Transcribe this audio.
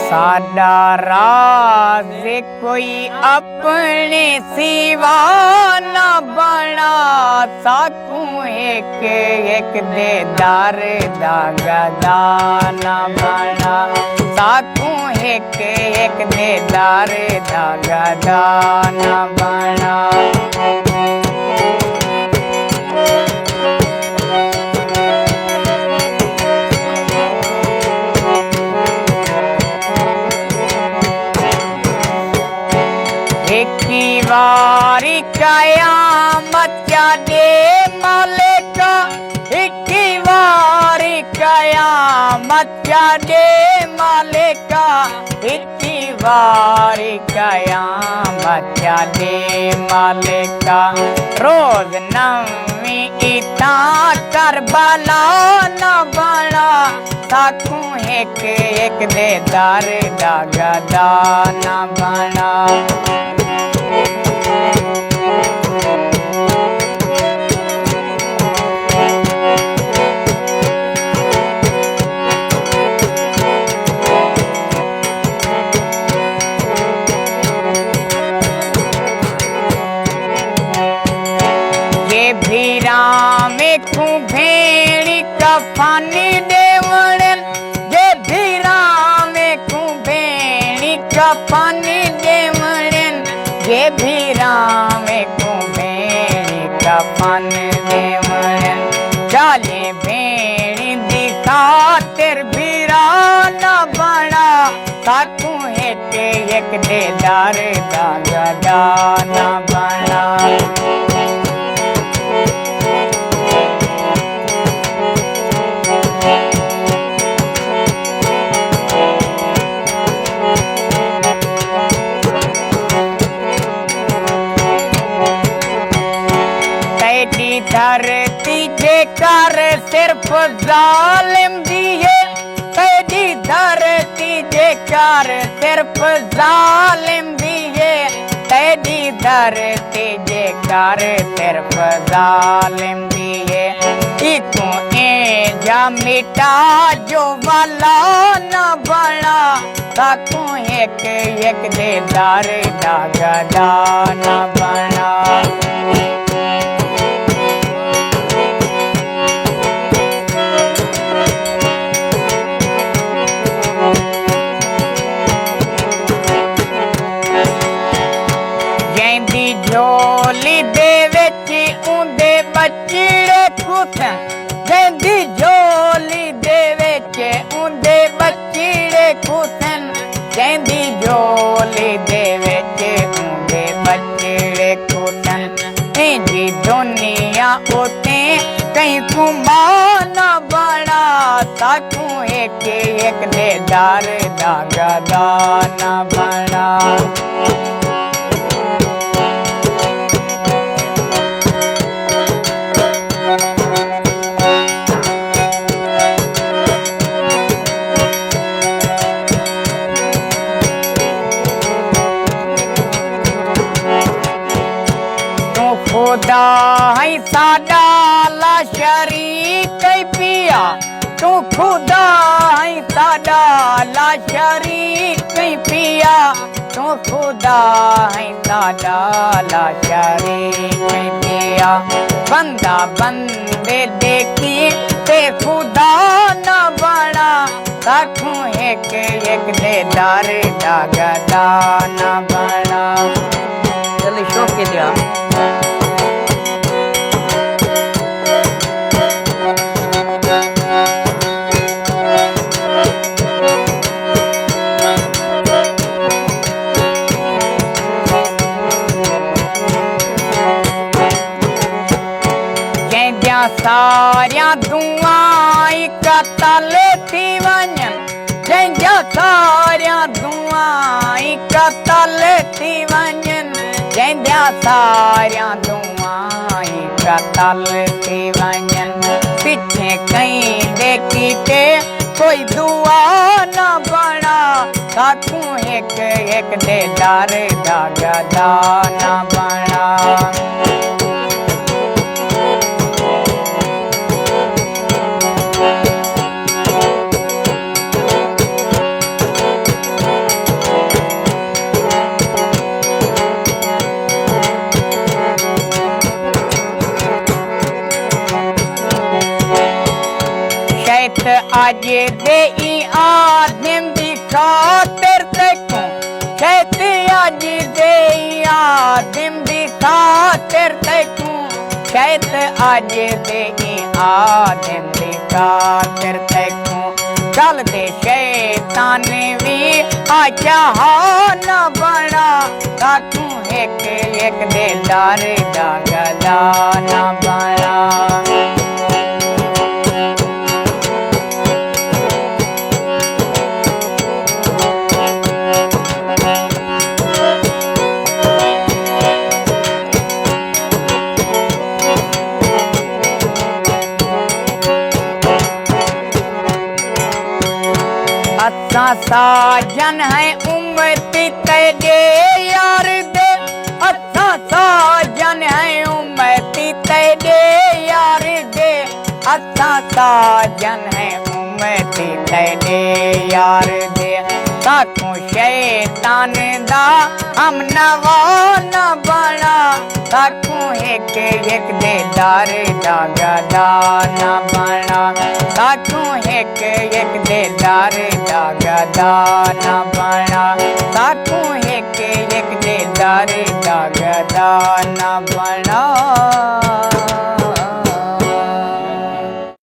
साडा राज कोई अपने सिवा न बना सकू एक एक दे दर दा गदा न बना सकू एक एक दे दर दा गदा न बना। वारी कयामत क्या दे मालिका एक वारी कयामत क्या दे मालिका एक वारी कयामत क्या दे मालिका। रोज नवी इता करबला न बना सकू एक एक दे दर दा गदा न बना। में खू भेड़ी कफानी देवड़न जे भीरा में खू भेड़ी कफानी देवड़न जे भीरा में खू भेड़ी कफान देवड़न। चाले भेड़ी दिखा तेर भीरा न बना सकू एक एक दे दर दा गदा न बना। धरती जे कर सिर्फ जालिम दिए तेरी धरती जे कर सिर्फ जालिम दिए तेरी धरती जे कर सिर्फ जालिम दिए। इको ए जा मिटा जो वाला न बना सकू एक एक दे दर दा गदा न बना। झोली दे विच उंदे बच्चड़े खुसन जैंदी झोली दे विच उंदे बच्चड़े खुसन जैंदी झोली दे विच उंदे बच्चड़े खुसन। इंजी दुनिया उते कहीं कुमान बना सकू एक एक दे दर दा गदा न बना। खुदा है साडा ला शरीक पिया तू खुदा है साडा ला शरीक पिया तू खुदा है साडा ला शरीक पिया। बंदा बंदे देखी ते खुदा न बना सकू एक एक दे दर दा गदा न बना। चल शौक के दिया सारिया दुआई कतल थी वञन जंहिंजा सारिया दुआई कतल थी वञन जंहिंजा सारिया दुआई कतल थी वञन। पिछे कहीं देखी के कोई दुआ न बना सकू एक एक दे दर दा गदा न बना। दे आदम दी खातिर तैकू शैत अज दे आदम दी खातिर तैकू शैत अज दे आदम दी खातिर तैकू चल दे शैतान भी आचा न बना ताकू एक दे दार दा गदा न बना अच्छा साजन है उम्मती तेरे यार दे अच्छा साजन है उम्मती तेरे यार दे अच्छा साजन है उम्मती तेरे यार दे ताकू शैतान दा हम नवा न बना ताकू एक दे दार दा गदा न बना ताकू एक दे दार दा गदा न बना ताकू एक दे दार दा गदा न बना।